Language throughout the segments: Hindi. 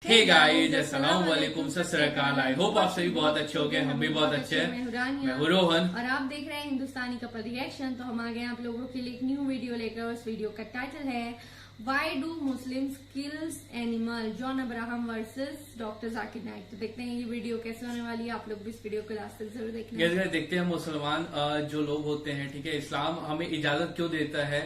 हे गाइस, अस्सलाम वालेकुम, सत श्री अकाल। आई होप आप सभी बहुत अच्छे होंगे, हम भी बहुत अच्छे हैं। मैं हूं रोहन और आप देख रहे हैं हिंदुस्तानी कपल रिएक्शन। तो हम आ गए आप लोगों के लिए एक न्यू वीडियो लेकर। उस वीडियो का टाइटल है why do Muslims kills animal, John Abraham versus doctor Zakir Naik. तो देखते हैं ये वीडियो कैसे होने वाली है। आप लोग भी इस वीडियो को लास्ट तक जरूर देखना। देखते हैं मुसलमान जो लोग होते हैं, ठीक है, इस्लाम हमें इजाजत क्यों देता है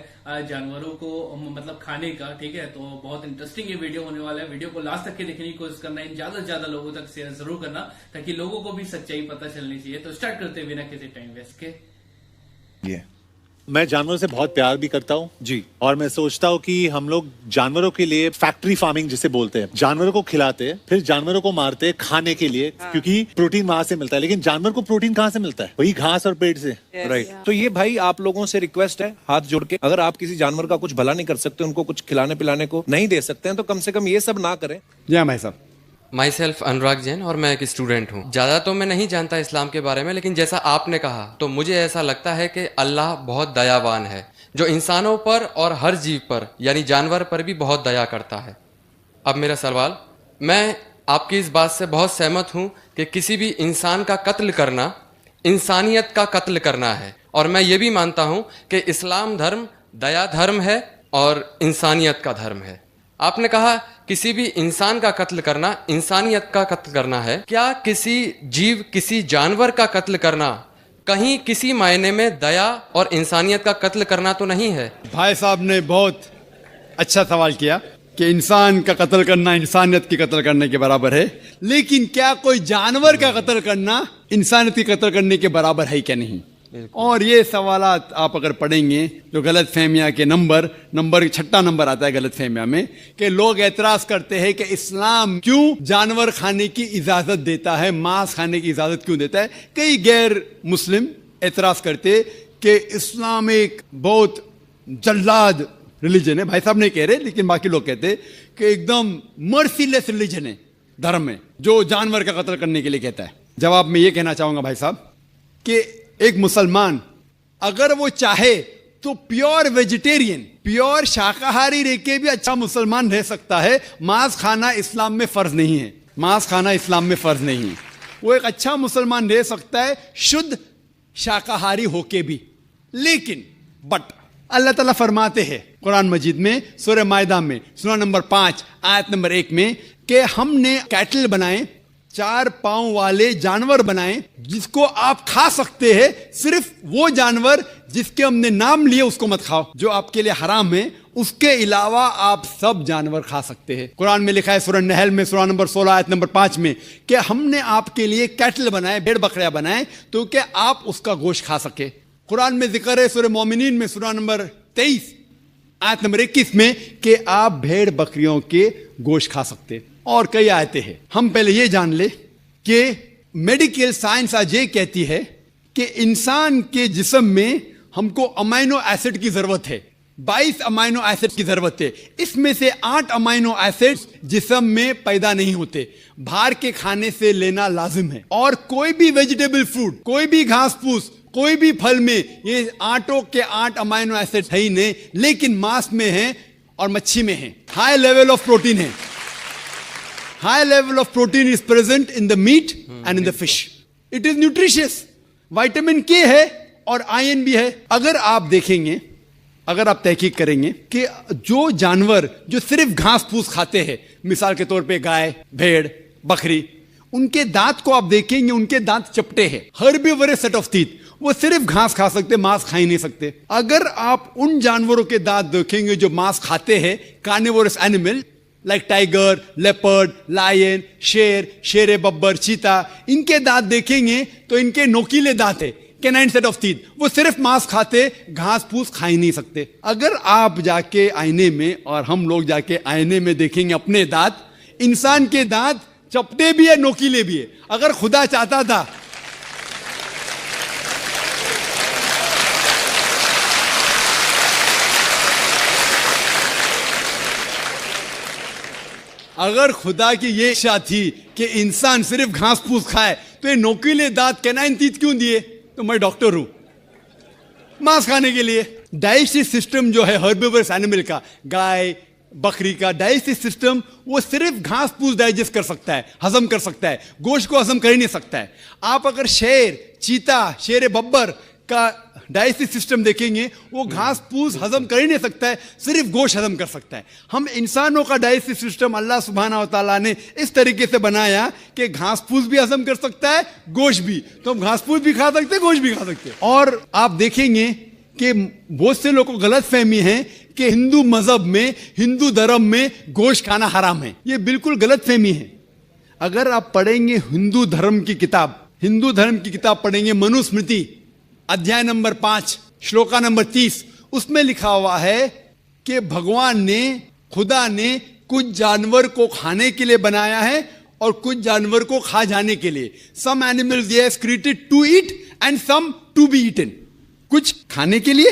जानवरों को मतलब खाने का, ठीक है। तो बहुत इंटरेस्टिंग ये वीडियो होने वाला है। वीडियो को लास्ट तक के देखने की कोशिश करना, ज्यादा से ज्यादा लोगों तक शेयर जरूर करना, ताकि लोगों को भी सच्चाई पता चलनी चाहिए। तो स्टार्ट करते हैं बिना किसी टाइम वेस्ट के। मैं जानवरों से बहुत प्यार भी करता हूँ जी, और मैं सोचता हूँ कि हम लोग जानवरों के लिए फैक्ट्री फार्मिंग जिसे बोलते हैं, जानवरों को खिलाते हैं, फिर जानवरों को मारते हैं खाने के लिए, क्योंकि प्रोटीन वहां से मिलता है। लेकिन जानवर को प्रोटीन कहाँ से मिलता है? वही घास और पेट से। राइट। तो ये भाई आप लोगों से रिक्वेस्ट है, हाथ जोड़ के, अगर आप किसी जानवर का कुछ भला नहीं कर सकते, उनको कुछ खिलाने पिलाने को नहीं दे सकते हैं, तो कम से कम ये सब ना करें। जी हाँ भाई साहब। माई सेल्फ अनुराग जैन और मैं एक स्टूडेंट हूँ। ज़्यादा तो मैं नहीं जानता इस्लाम के बारे में, लेकिन जैसा आपने कहा तो मुझे ऐसा लगता है कि अल्लाह बहुत दयावान है, जो इंसानों पर और हर जीव पर यानी जानवर पर भी बहुत दया करता है। अब मेरा सवाल, मैं आपकी इस बात से बहुत सहमत हूँ कि किसी भी इंसान का कत्ल करना इंसानियत का कत्ल करना है, और मैं ये भी मानता हूँ कि इस्लाम धर्म दया धर्म है और इंसानियत का धर्म है। आपने कहा किसी भी इंसान का कत्ल करना इंसानियत का कत्ल करना है। क्या किसी जीव, किसी जानवर का कत्ल करना कहीं किसी मायने में दया और इंसानियत का कत्ल करना तो नहीं है? भाई साहब ने बहुत अच्छा सवाल किया कि इंसान का कत्ल करना इंसानियत की कत्ल करने के बराबर है, लेकिन क्या कोई जानवर का कत्ल करना इंसानियत की कत्ल करने के बराबर है क्या नहीं? और ये सवालात आप अगर पढ़ेंगे जो गलत फहमिया के नंबर 6 नंबर आता है गलत फहमिया में, कि लोग एतराज करते हैं कि इस्लाम क्यों जानवर खाने की इजाजत देता है, मांस खाने की इजाजत क्यों देता है। कई गैर मुस्लिम एतराज करते कि इस्लाम एक बहुत जल्लाद रिलीजन है। भाई साहब नहीं कह रहे, लेकिन बाकी लोग कहते कि एकदम मर्सीलेस रिलीजन है, धर्म है, जो जानवर का कत्ल करने के लिए कहता है। जवाब में ये कहना चाहूंगा भाई साहब कि एक मुसलमान अगर वो चाहे तो प्योर वेजिटेरियन, प्योर शाकाहारी रह के भी अच्छा मुसलमान रह सकता है। मांस खाना इस्लाम में फर्ज नहीं है, मांस खाना इस्लाम में फर्ज नहीं है। वो एक अच्छा मुसलमान रह सकता है शुद्ध शाकाहारी होके भी। लेकिन बट अल्लाह ताला फरमाते हैं कुरान मजीद में सूरह मायदा में सूरा नंबर 5 आयत नंबर 1 में कि हमने कैटल बनाए, 4 पांव वाले जानवर बनाए जिसको आप खा सकते हैं। सिर्फ वो जानवर जिसके हमने नाम लिए उसको मत खाओ, जो आपके लिए हराम है। उसके अलावा आप सब जानवर खा सकते हैं। कुरान में लिखा है सूरह नहल में सूरा नंबर 16 आयत नंबर 5 में कि हमने आपके लिए कैटल बनाए, भेड़ बकरियां बनाए, तो कि आप उसका गोश्त खा सके। कुरान में जिक्र है सूरह मोमिनीन में सूरा नंबर 23 आयत नंबर 21 में कि आप भेड़ बकरियों के गोश्त खा सकते। और कई आयतें हैं। हम पहले ये जान ले कि मेडिकल साइंस आज ये कहती है कि इंसान के जिस्म में हमको अमाइनो एसिड की जरूरत है, 22 अमाइनो एसिड की जरूरत है। इसमें से 8 अमाइनो एसिड जिस्म में पैदा नहीं होते, बाहर के खाने से लेना लाजिम है। और कोई भी वेजिटेबल फ्रूट, कोई भी घास फूस, कोई भी फल में ये 8 के 8 अमाइनो एसिड है ही नहीं, लेकिन मांस में है और मच्छी में है। हाई लेवल ऑफ प्रोटीन है। High level of protein is present in the meat and in the fish. It is nutritious. Vitamin K है और आयरन भी है। अगर आप देखेंगे, अगर आप तहकीक करेंगे कि जो जानवर जो सिर्फ घास फूस खाते हैं, मिसाल के तौर पे गाय, भेड़, बकरी, उनके दांत को आप देखेंगे, उनके दांत चपटे हैं, हर्बीवोरस सेट ऑफ टीथ। वो सिर्फ घास खा सकते, मांस खा ही नहीं सकते। अगर आप उन जानवरों के दांत देखेंगे जो मांस खाते हैं, carnivorous animal like tiger, leopard, lion, शेर बब्बर, चीता, इनके दांत देखेंगे तो इनके नोकीले दांत है, कैनाइन सेट ऑफ टीथ। वो सिर्फ मांस खाते, घास फूस खा ही नहीं सकते। अगर आप जाके आईने में और हम लोग जाके आईने में देखेंगे अपने दांत, इंसान के दांत चपटे भी है, नोकीले भी है। अगर खुदा चाहता था अगर खुदा की ये इच्छा थी कि इंसान सिर्फ घास फूस खाए, तो ये नोकीले दांत कैनाइन टीथ क्यों दिए? तो मैं डॉक्टर हूं, मांस खाने के लिए। डाइजेस्टिव सिस्टम जो है हर्बीवोरस एनिमल का, गाय, बकरी का डाइजेस्टिव सिस्टम वो सिर्फ घास फूस डाइजेस्ट कर सकता है, हजम कर सकता है, गोश्त को हजम कर ही नहीं सकता है। आप अगर शेर, चीता, शेर बब्बर का डाइजेस्टिव सिस्टम देखेंगे, वो घास फूस हजम कर ही नहीं सकता है, सिर्फ गोश्त हजम कर सकता है। हम इंसानों का डाइजेस्टिव सिस्टम अल्लाह सुब्हाना व तआला ने इस तरीके से बनाया कि घास फूस भी हजम कर सकता है, गोश्त भी। तो हम घास फूस भी खा सकते हैं, गोश्त भी खा सकते हैं। और आप देखेंगे कि बहुत से लोगों को गलत फहमी है कि हिंदू मजहब में, हिंदू धर्म में गोश्त खाना हराम है। ये बिल्कुल गलत फहमी है। अगर आप पढ़ेंगे हिंदू धर्म की किताब पढ़ेंगे, मनुस्मृति अध्याय नंबर 5 श्लोका नंबर 30, उसमें लिखा हुआ है कि भगवान ने, खुदा ने कुछ जानवर को खाने के लिए बनाया है और कुछ जानवर को खा जाने के लिए। Some animals he has created to eat and some to be eaten। कुछ खाने के लिए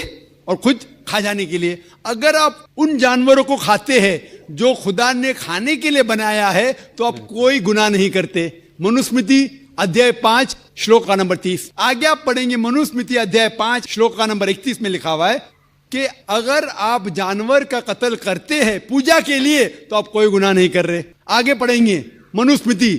और कुछ खा जाने के लिए। अगर आप उन जानवरों को खाते हैं जो खुदा ने खाने के लिए बनाया है तो आप कोई गुनाह नहीं करते। मनुस्मृति अध्याय 5 श्लोक का नंबर 30। आगे आप पढ़ेंगे मनुस्मृति अध्याय 5 श्लोक का नंबर 31 में लिखा हुआ है कि अगर आप जानवर का कत्ल करते हैं पूजा के लिए तो आप कोई गुनाह नहीं कर रहे। आगे पढ़ेंगे मनुस्मृति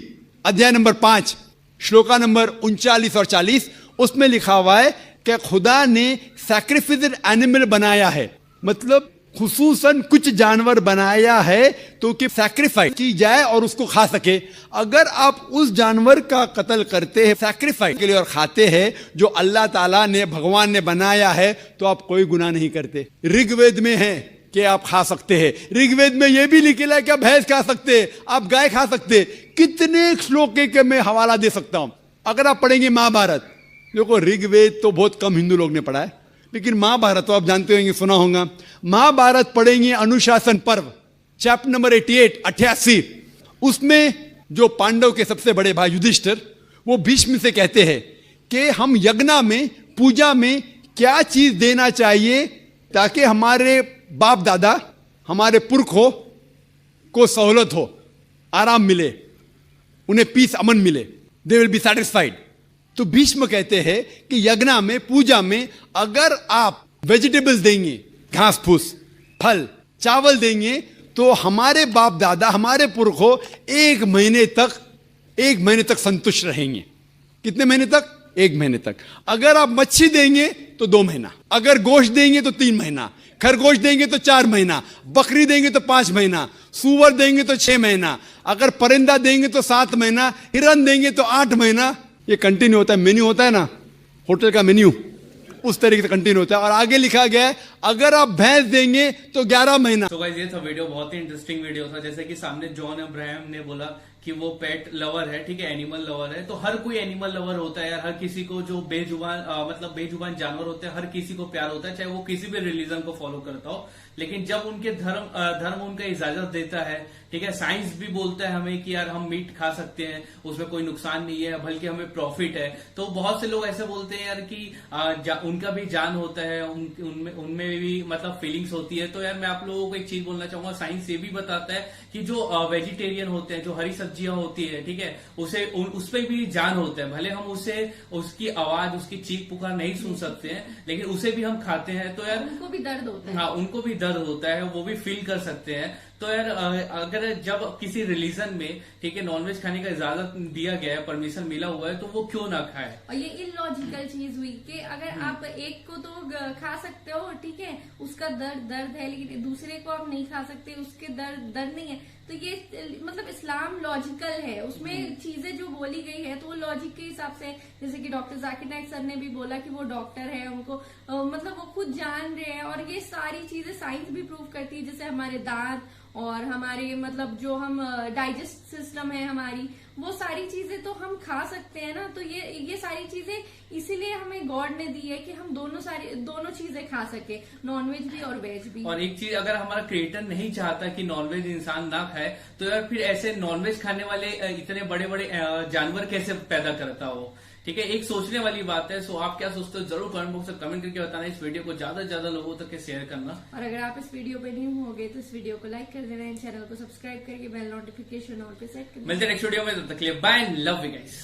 अध्याय नंबर 5 श्लोका नंबर 39 और 40, उसमें लिखा हुआ है कि खुदा ने सैक्रिफिस्ड एनिमल बनाया है, मतलब खुसूसन कुछ जानवर बनाया है तो कि सैक्रिफाइस की जाए और उसको खा सके। अगर आप उस जानवर का कत्ल करते हैं सैक्रिफाइस के लिए और खाते हैं जो अल्लाह ताला ने, भगवान ने बनाया है, तो आप कोई गुनाह नहीं करते। ऋग्वेद में है कि आप खा सकते हैं। ऋग्वेद में यह भी लिखा है कि आप भैंस खा सकते हैं, आप गाय खा सकते हैं। कितने श्लोक के मैं हवाला दे सकता हूं। अगर आप पढ़ेंगे महाभारत, देखो ऋग्वेद तो बहुत कम हिंदू लोग ने पढ़ा है, लेकिन महाभारत तो आप जानते होंगे, सुना होगा। महाभारत पढ़ेंगे अनुशासन पर्व चैप्टर नंबर 88, उसमें जो पांडव के सबसे बड़े भाई युधिष्ठिर, वो भीष्म से कहते हैं कि हम यज्ञ में, पूजा में क्या चीज देना चाहिए ताकि हमारे बाप दादा, हमारे पुरखों को सहूलत हो, आराम मिले, उन्हें पीस, अमन मिले, दे विल बी सेटिस्फाइड। तो भीष्म कहते हैं कि यज्ञ में, पूजा में अगर आप वेजिटेबल्स देंगे, घास फूस, फल, चावल देंगे, तो हमारे बाप दादा, हमारे पुरखों 1 महीने तक संतुष्ट रहेंगे। कितने महीने तक? 1 महीने तक। अगर आप मच्छी देंगे तो 2 महीना, अगर गोश्त देंगे तो 3 महीना, खरगोश देंगे तो 4 महीना, बकरी देंगे तो 5 महीना, सूअर देंगे तो 6 महीना, अगर परिंदा देंगे तो 7 महीना, हिरन देंगे तो 8 महीना। ये कंटिन्यू होता है, मेन्यू होता है ना, होटल का मेन्यू, उस तरीके से कंटिन्यू होता है। और आगे लिखा गया है अगर आप भैंस देंगे तो 11 महीना। तो गाइस ये था वीडियो, बहुत ही इंटरेस्टिंग वीडियो था। जैसे कि सामने जॉन अब्राहम ने बोला कि वो पेट लवर है, ठीक है, एनिमल लवर है। तो हर कोई एनिमल लवर होता है यार, हर किसी को जो बेजुबान जानवर होते हैं, हर किसी को प्यार होता है, चाहे वो किसी भी रिलीजन को फॉलो करता हो। लेकिन जब उनके धर्म उनका इजाजत देता है, ठीक है, साइंस भी बोलता है हमें कि यार हम मीट खा सकते हैं, उसमें कोई नुकसान नहीं है, बल्कि हमें प्रॉफिट है। तो बहुत से लोग ऐसे बोलते हैं यार कि उनका भी जान होता है, उनमें भी मतलब फीलिंग्स होती है। तो यार मैं आप लोगों को एक चीज बोलना चाहूंगा, साइंस ये भी बताता है कि जो वेजिटेरियन होते हैं, जो हरी सब्जियां होती है, ठीक है, उस पर भी जान होता है। भले हम उसकी आवाज, उसकी चीख पुकार नहीं सुन सकते हैं, लेकिन उसे भी हम खाते हैं। तो यार उनको भी दर्द होता है। हाँ, उनको भी दर्द होता है, वो भी फील कर सकते हैं। तो यार अगर जब किसी रिलीजन में, ठीक है, नॉनवेज खाने का इजाजत दिया गया है, परमिशन मिला हुआ है, तो वो क्यों ना खाए। और ये इलॉजिकल चीज हुई कि अगर आप एक को तो खा सकते हो, ठीक है, उसका दर्द है, लेकिन दूसरे को आप नहीं खा सकते, उसके दर्द नहीं है। तो ये मतलब इस्लाम लॉजिकल है, उसमें चीजें जो बोली गई है तो वो लॉजिक के हिसाब से। जैसे कि डॉक्टर जाकिर नाइक सर ने भी बोला कि वो डॉक्टर है, उनको मतलब वो खुद जान रहे हैं, और ये सारी चीजें साइंस भी प्रूव करती है। जैसे हमारे दांत और हमारे मतलब जो हम डाइजेस्ट सिस्टम है हमारी, वो सारी चीजें तो हम खा सकते हैं ना। तो ये सारी चीजें इसीलिए हमें गॉड ने दी है कि हम दोनों चीजें खा सके, नॉनवेज भी और वेज भी। और एक चीज, अगर हमारा क्रिएटर नहीं चाहता कि नॉनवेज इंसान ना खाए, तो यार फिर ऐसे नॉनवेज खाने वाले इतने बड़े बड़े जानवर कैसे पैदा करता हो, ठीक है, एक सोचने वाली बात है। सो आप क्या सोचते हो जरूर कमेंट बॉक्स में कमेंट करके बताना। इस वीडियो को ज्यादा से ज्यादा लोगों तक शेयर करना, और अगर आप इस वीडियो पे न्यू हो गए तो इस वीडियो को लाइक कर देना, चैनल को सब्सक्राइब करके बेल नोटिफिकेशन ऑल पे सेट कर देना। मिलते हैं नेक्स्ट वीडियो में, तब तक के लिए बाय, लव यू गाइस।